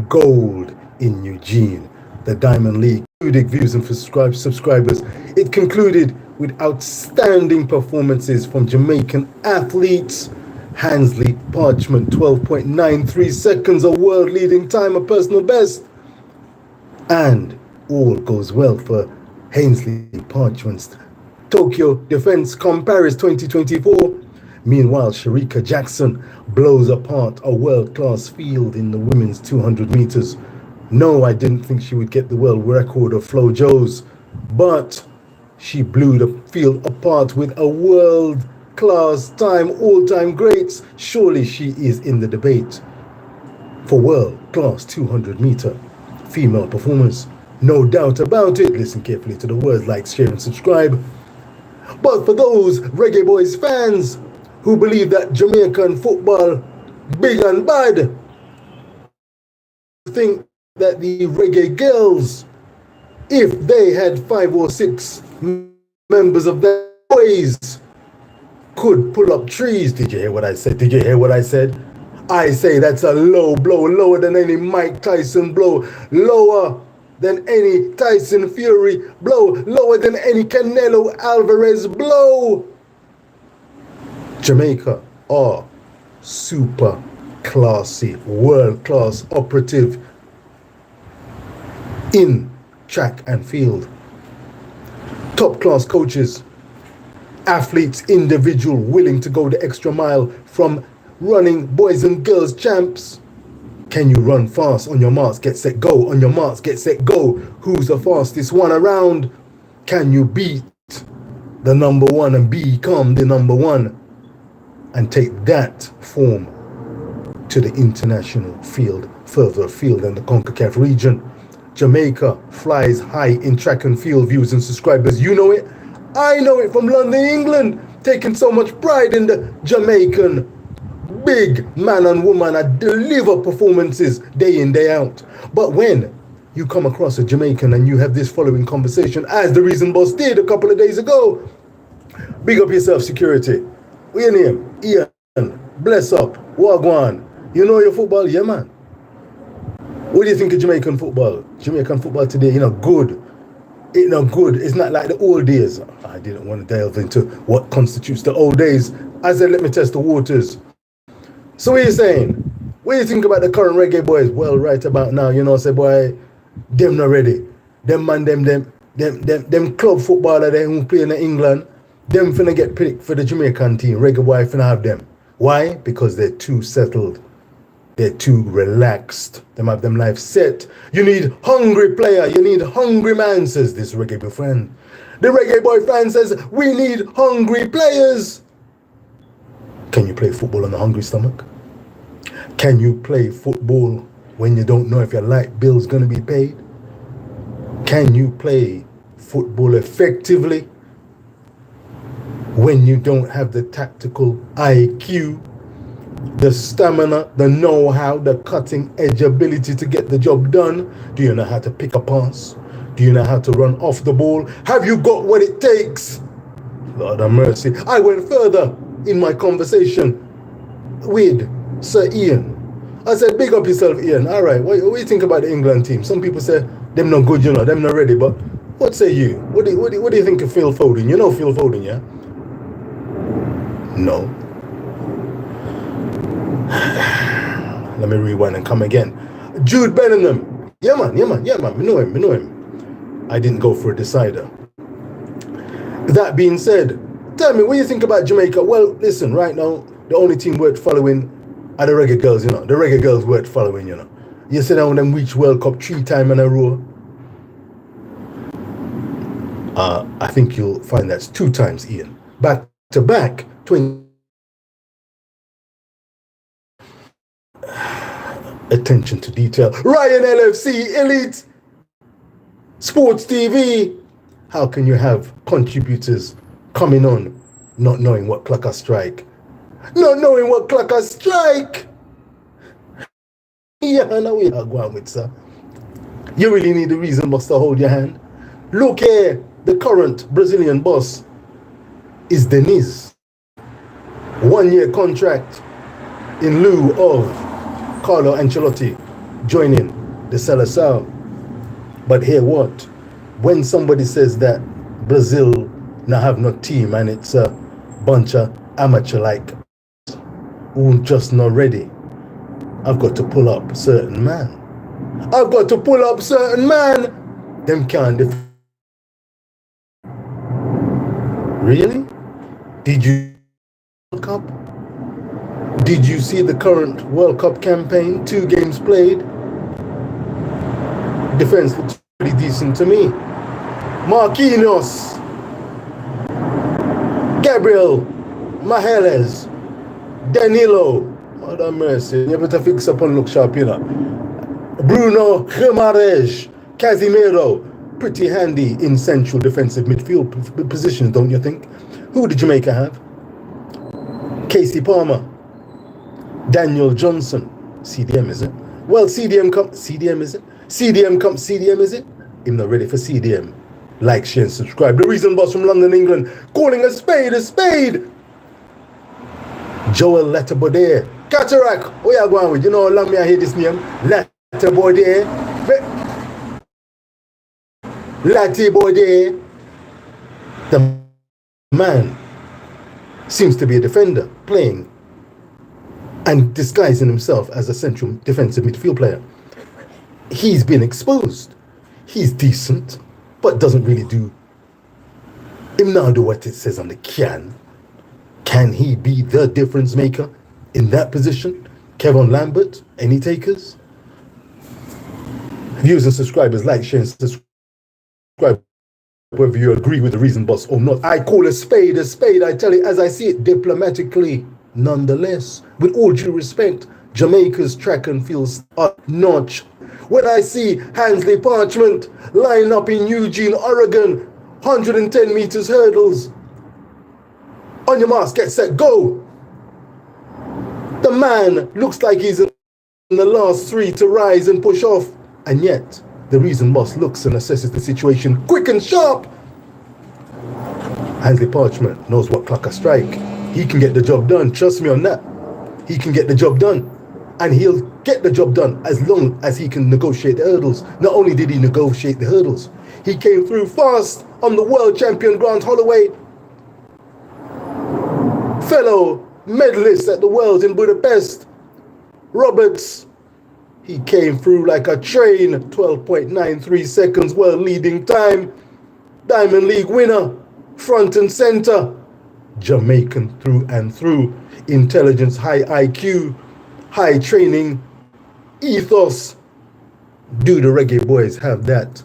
gold in Eugene. The Diamond League included views and subscribers. It concluded with outstanding performances from Jamaican athletes. Hansley Parchment, 12.93 seconds, a world-leading time, a personal best. And all goes well for Hansley Parchment's Tokyo Defense Come Paris 2024. Meanwhile, Sharika Jackson blows apart a world-class field in the women's 200 meters. No, I didn't think she would get the world record of Flo Joes, but she blew the field apart with a world-class time, all-time greats. Surely she is in the debate for world-class 200-meter female performers. No doubt about it. Listen carefully to the words, like, share, and subscribe. But for those Reggae Boys fans who believe that Jamaican football big and bad, think that the Reggae girls, if they had 5 or 6 members of their boys, could pull up trees. Did you hear what I said? Did you hear what I said? I say that's a low blow, lower than any Mike Tyson blow, lower than any Tyson Fury blow, lower than any Canelo Alvarez blow. Jamaica are super classy, world-class operative in track and field. Top-class coaches, athletes, individual willing to go the extra mile, from running boys and girls champs. Can you run fast? On your marks, get set, go. On your marks, get set, go. Who's the fastest one around? Can you beat the number one and become the number one and take that form to the international field, further afield than the CONCACAF region? Jamaica flies high in track and field views and subscribers. You know it. I know it from London, England. Taking so much pride in the Jamaican big man and woman that deliver performances day in, day out. But when you come across a Jamaican and you have this following conversation, as the Reason Boss did a couple of days ago, big up yourself, security. What's your name? Ian. Bless up. Wagwan. You know your football? Yeah, man. What do you think of Jamaican football? Jamaican football today, good. It's not good. It's not like the old days. I didn't want to delve into what constitutes the old days. I said, let me test the waters. So what are you saying? What do you think about the current Reggae Boys? Well, right about now, say, boy, them not ready. Them club footballer them who play in England, them finna get picked for the Jamaican team. Reggae Boy finna have them. Why? Because they're too settled. They're too relaxed. Them have them life set. You need hungry player. You need hungry man, says this Reggae Boy friend. The Reggae Boy fan says, we need hungry players. Can you play football on a hungry stomach? Can you play football when you don't know if your light bill's going to be paid? Can you play football effectively when you don't have the tactical IQ, the stamina, the know-how, the cutting-edge ability to get the job done? Do you know how to pick a pass? Do you know how to run off the ball? Have you got what it takes? Lord have mercy. I went further in my conversation with Sir Ian. I said, big up yourself, Ian. All right, what do you think about the England team? Some people say, them not good, them not ready. But what say you? What do you think of Phil Foden? You know Phil Foden, yeah? No. Let me rewind and come again. Jude Bellingham. Yeah, man. We know him. I didn't go for a decider. That being said, tell me, what do you think about Jamaica? Well, listen, right now, the only team worth following are the Reggae girls, The Reggae girls worth following, You sit down them reach World Cup 3 times in a row. I think you'll find that's 2 times, Ian. Back to back, 20. Attention to detail. Ryan LFC, Elite Sports TV. How can you have contributors coming on not knowing what clock I strike? Not knowing what clock I strike. Yeah, now we are going with, sir. You really need a reason boss to hold your hand. Look here, the current Brazilian boss is Deniz. 1-year contract in lieu of Carlo Ancelotti. joining the Seleção. But hear what? When somebody says that Brazil now have no team and it's a bunch of amateur like who just not ready, I've got to pull up certain man. I've got to pull up certain man. Them can't Really? Did you World Cup? Did you see the current World Cup campaign? 2 games played. Defense looks pretty decent to me. Marquinhos, Gabriel, Magalhães, Danilo. Lord have mercy. You better fix up and look sharp, you know. Bruno Guimaraes, Casemiro. Pretty handy in central defensive midfield positions, don't you think? Who did Jamaica have? Casey Palmer, Daniel Johnson. CDM, is it? Well, CDM is it? CDM is it? I'm not ready for CDM. Like, share, and subscribe. The Reason Boss from London, England, calling a spade a spade. Joel Letterbaudet. Cataract. Where you going with? You know how long me I hear this name? Letterbaudet. Letterbaudet. The man seems to be a defender, playing and disguising himself as a central defensive midfield player. He's been exposed. He's decent, but doesn't really do. Him now do what it says on the can. Can he be the difference maker in that position? Kevin Lambert, any takers? Viewers and subscribers, like, share, and subscribe. Whether you agree with the Reason Boss or not. I call a spade, I tell you, as I see it, diplomatically. Nonetheless, with all due respect, Jamaica's track and field top notch. When I see Hansley Parchment line up in Eugene, Oregon, 110 meters hurdles. On your marks, get set, go. The man looks like he's in the last 3 to rise and push off. And yet, the Reason Boss looks and assesses the situation quick and sharp. Hansley Parchment knows what clock a strike. He can get the job done. Trust me on that. He can get the job done. And he'll get the job done as long as he can negotiate the hurdles. Not only did he negotiate the hurdles, he came through fast on the world champion Grant Holloway. Fellow medalist at the Worlds in Budapest, Roberts. He came through like a train, 12.93 seconds, world leading time. Diamond League winner, front and center. Jamaican through and through. Intelligence, high IQ, high training, ethos. Do the Reggae Boys have that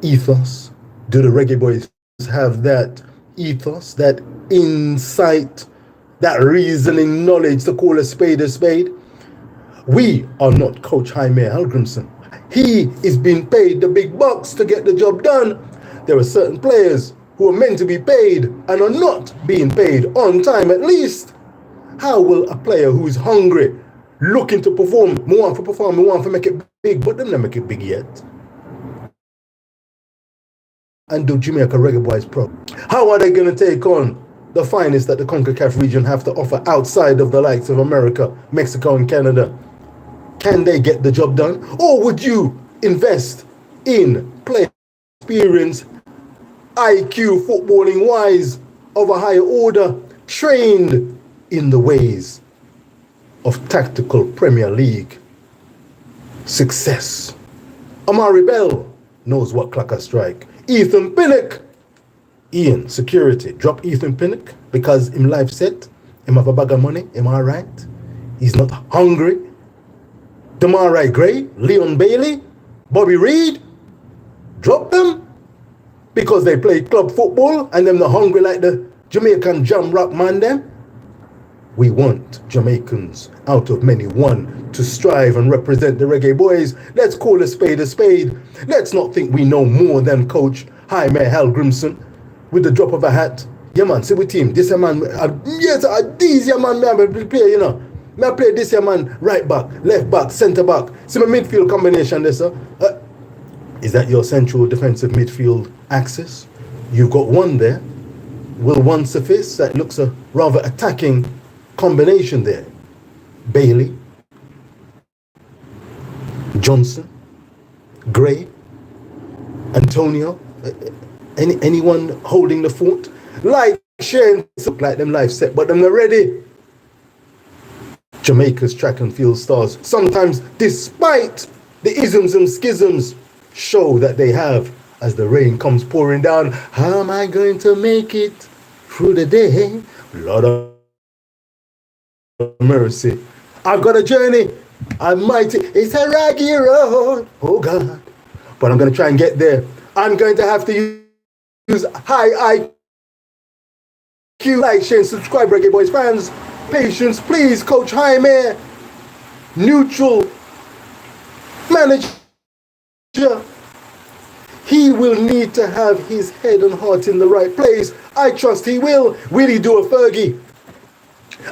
ethos? Do the Reggae Boys have that ethos, that insight, that reasoning knowledge to call a spade a spade? We are not Coach Jaime Hallgrimsson. He is being paid the big bucks to get the job done. There are certain players who are meant to be paid and are not being paid on time at least. How will a player who is hungry, looking to perform, want to make it big, but them not make it big yet? And do Jamaica Reggae Boys pro? How are they going to take on the finest that the CONCACAF region have to offer outside of the likes of America, Mexico, and Canada? Can they get the job done? Or would you invest in player experience, IQ, footballing wise, of a higher order, trained in the ways of tactical Premier League success? Amari Bell knows what clock a strike. Ethan Pinnock. Ian, security. Drop Ethan Pinnock because him life set. Him have a bag of money. Am I right? He's not hungry. Demarai Gray, Leon Bailey, Bobby Reed. Drop them because they play club football and them not hungry like the Jamaican jam rock man them. We want Jamaicans out of many one to strive and represent the Reggae Boys. Let's call a spade a spade. Let's not think we know more than Coach Jaime Hallgrimsson with the drop of a hat. Yeah man, see with him, this man, these man, me play, you know. Me play this man right back, left back, centre back. See my midfield combination there, sir. Is that your central defensive midfield axis? You've got one there. Will one suffice? That looks a rather attacking combination there. Bailey, Johnson, Gray, Antonio, anyone holding the fort? Like, sharing, like them life set, but them not ready. Jamaica's track and field stars, sometimes despite the isms and schisms, show that they have as the rain comes pouring down. How am I going to make it through the day? Lord of mercy. I've got a journey. I'm mighty. It's a raggy road. Oh God. But I'm going to try and get there. I'm going to have to use high IQ. Like, share, and subscribe, Reggae Boyz fans. Patience, please, Coach Jaime. Neutral manager. He will need to have his head and heart in the right place. I trust he will. Will he do a Fergie?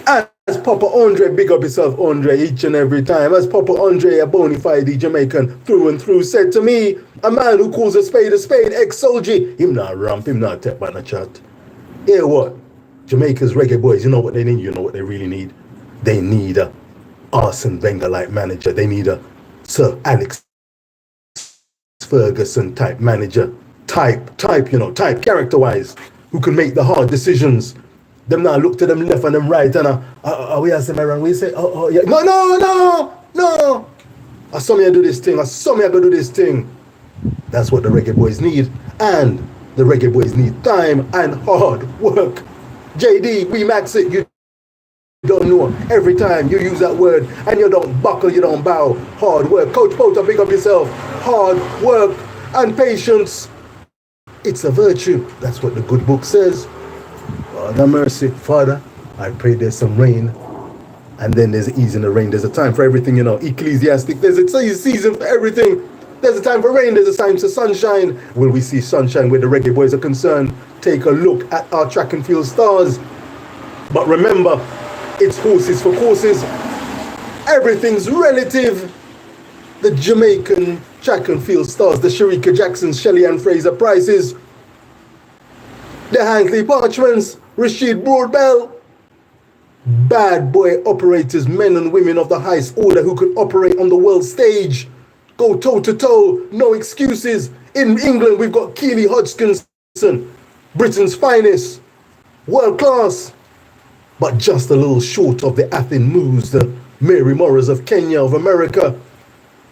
As Papa Andre, big up yourself, Andre, each and every time. As Papa Andre, a bona fide Jamaican through and through, said to me, a man who calls a spade, ex-soldier, him not ramp, him not tap on a chat. Hear what? Jamaica's Reggae Boyz, you know what they need? You know what they really need? They need a Arsene Wenger-like manager. They need a Sir Alex Ferguson type manager. Type, character-wise, who can make the hard decisions. Them now look to them left and them right and we have some around. We say, yeah. No. I saw me do this thing. Do this thing. That's what the Reggae Boyz need. And the Reggae Boyz need time and hard work. JD, we max it. You don't know. Every time you use that word and you don't buckle, you don't bow. Hard work. Coach Potter, big up yourself. Hard work and patience. It's a virtue. That's what the good book says. Father mercy, Father, I pray there's some rain, and then there's ease in the rain. There's a time for everything, you know. Ecclesiastic, there's a season for everything. There's a time for rain, there's a time for sunshine. Will we see sunshine where the Reggae Boyz are concerned? Take a look at our track and field stars. But remember, it's horses for courses. Everything's relative. The Jamaican track and field stars, the Sharika Jacksons, Shelly Ann Fraser Prices, the Hankley Parchments, Rashid Broadbell, bad boy operators, men and women of the highest order who can operate on the world stage, go toe to toe, no excuses. In England, we've got Keely Hodgkinson, Britain's finest, world class, but just a little short of the Athen Moos, the Mary Morris of Kenya, of America.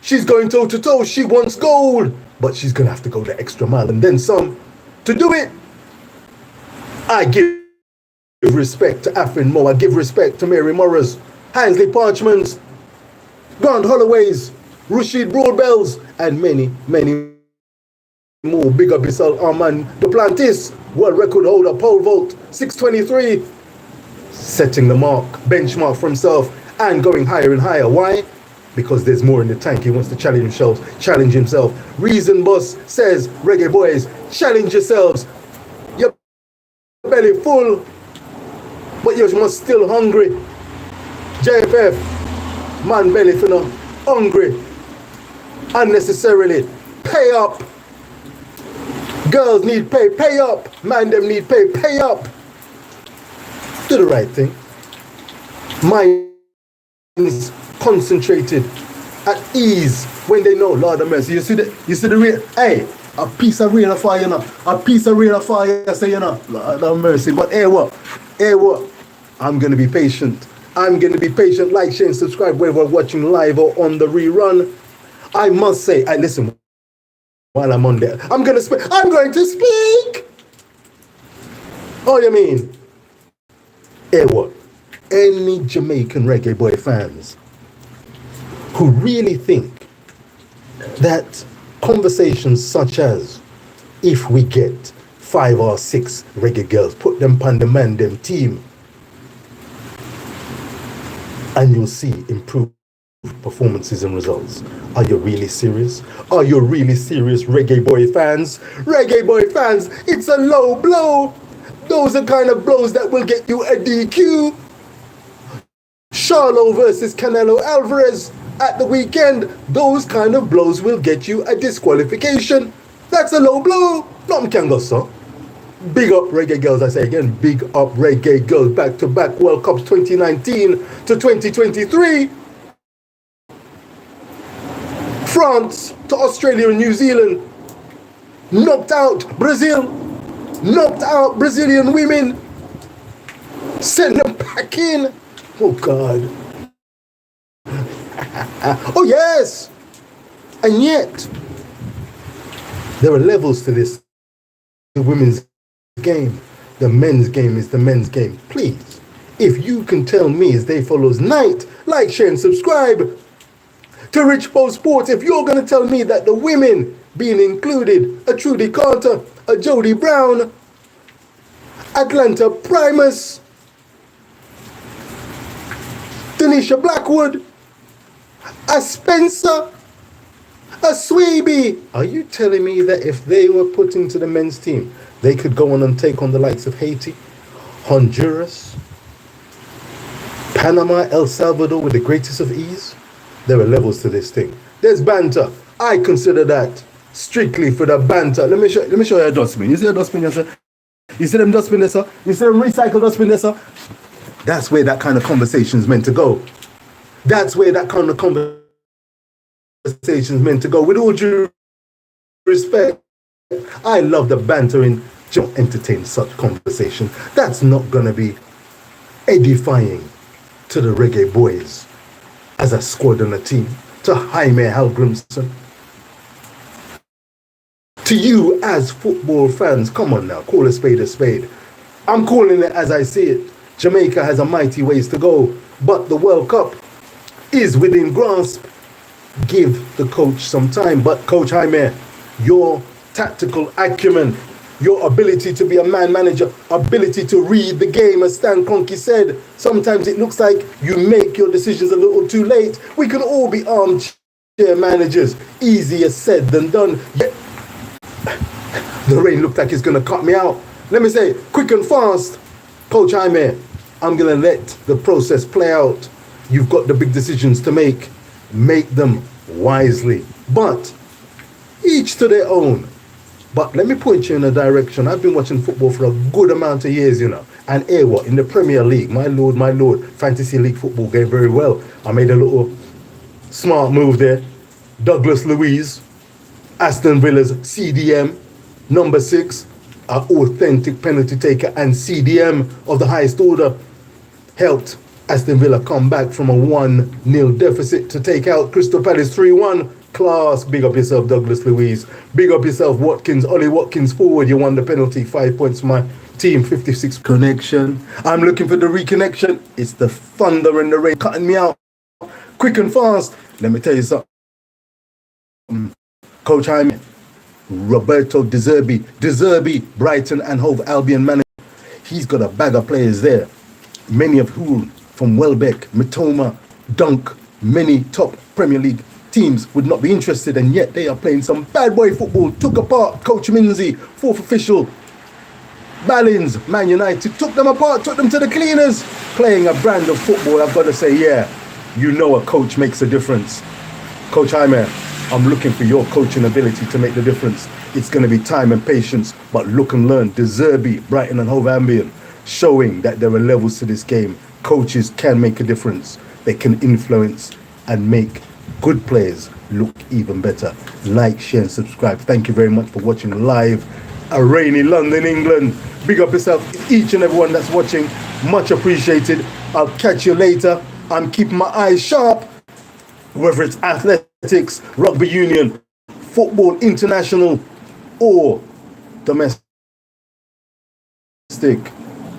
She's going toe to toe. She wants gold, but she's gonna have to go the extra mile and then some to do it. I give respect to Afrin Mo. I give respect to Mary Morris, Hansley Parchments, Grant Holloways, Rashid Broadbells, and many, many more. Big up yourself, Armand Duplantis, world record holder, pole vault, 623, setting the mark, benchmark for himself, and going higher and higher. Why? Because there's more in the tank. He wants to challenge himself. Reason Boss says, Reggae Boyz, challenge yourselves. Your belly full, but you must still hungry. JFF, man belly for no hungry. Unnecessarily. Pay up. Girls need pay up. Man them need pay up. Do the right thing. Minds concentrated, at ease, when they know, Lord of mercy. You see the real, hey, a piece of real fire, you know. A piece of real fire, say, you know, Lord of mercy. But hey, what? I'm going to be patient. Like, share, and subscribe whether we're watching live or on the rerun. I must say, listen, while I'm on there, I'm going to speak. Oh, you mean? Hey, what? Any Jamaican Reggae Boy fans who really think that conversations such as, if we get 5 or 6 reggae girls, put them on the man them team, and you'll see improved performances and results. Are you really serious? Are you really serious, Reggae Boy fans? Reggae Boy fans, it's a low blow. Those are kind of blows that will get you a DQ. Charlo versus Canelo Alvarez at the weekend, those kind of blows will get you a disqualification. That's a low blow. Nothing can go so. Big up Reggae girls, I say again, big up Reggae girls. Back-to-back World Cups 2019 to 2023. France to Australia and New Zealand. Knocked out Brazil. Knocked out Brazilian women. Send them back in. Oh, God. Oh, yes. And yet, there are levels to this. The women's game. The men's game is the men's game. Please, if you can tell me as day follows night, like, share, and subscribe to Rich Post Sports. If you're going to tell me that the women being included, a Trudy Carter, a Jodie Brown, Atlanta Primus, Tanisha Blackwood, a Spencer, a Sweeby. Are you telling me that if they were put into the men's team, they could go on and take on the likes of Haiti, Honduras, Panama, El Salvador with the greatest of ease? There are levels to this thing. There's banter. I consider that strictly for the banter. Let me show you a dustbin. You see a dustbin, yes, sir? You see them dustbin there, sir? You see them recycled dustbin there, sir? That's where that kind of conversation is meant to go. That's where that kind of conversation is meant to go. With all due respect, I love the bantering. Don't entertain such conversation. That's not going to be edifying to the Reggae Boyz as a squad and a team, to Jaime Halgrimson, to you as football fans. Come on now, call a spade a spade. I'm calling it as I see it. Jamaica has a mighty ways to go, but the World Cup is within grasp. Give the coach some time. But Coach Jaime, your tactical acumen, your ability to be a man manager, ability to read the game, as Stan Kroenke said, sometimes it looks like you make your decisions a little too late. We can all be armchair managers. Easier said than done. Yet, the rain looked like it's going to cut me out. Let me say, quick and fast, Coach Jaime, I'm going to let the process play out. You've got the big decisions to make. Make them wisely. But each to their own. But let me point you in a direction. I've been watching football for a good amount of years, you know. And here what? In the Premier League, my lord, Fantasy League football going very well. I made a little smart move there. Douglas Luiz, Aston Villa's CDM, number 6, an authentic penalty taker and CDM of the highest order, helped Aston Villa come back from a 1-0 deficit to take out Crystal Palace 3-1. Class. Big up yourself, Douglas Luiz. Big up yourself, Watkins. Ollie Watkins forward. You won the penalty. 5 points for my team. 56 connection. I'm looking for the reconnection. It's the thunder and the rain cutting me out quick and fast. Let me tell you something. Coach Jaime, Roberto De Zerbi, Brighton and Hove Albion manager. He's got a bag of players there. Many of whom from Welbeck, Mitoma, Dunk, many top Premier League teams would not be interested, and yet they are playing some bad boy football. Took apart Coach Minzy, 4th official. Ballins, Man United, took them apart, took them to the cleaners. Playing a brand of football, I've got to say, yeah, you know a coach makes a difference. Coach Jaime, I'm looking for your coaching ability to make the difference. It's going to be time and patience, but look and learn. De Zerbi, Brighton and Hove Albion, showing that there are levels to this game. Coaches can make a difference. They can influence and make good players look even better. Like, share and subscribe. Thank you very much for watching live. A rainy London, England. Big up yourself, each and everyone that's watching. Much appreciated. I'll catch you later. I'm keeping my eyes sharp. Whether it's athletics, rugby union, football international, or domestic.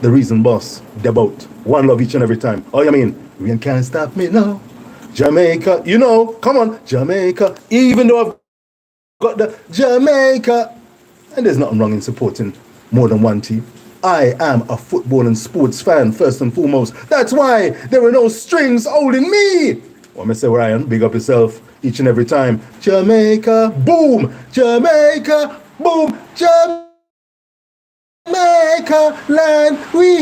The reason boss, the boat. One love each and every time. Oh, you mean, you can't stop me now. Jamaica, you know, come on, Jamaica. Even though I've got the Jamaica. And there's nothing wrong in supporting more than one team. I am a football and sports fan, first and foremost. That's why there are no strings holding me. What am I say, Ryan? Big up yourself each and every time. Jamaica, boom. Jamaica, boom. Jamaica, land, we.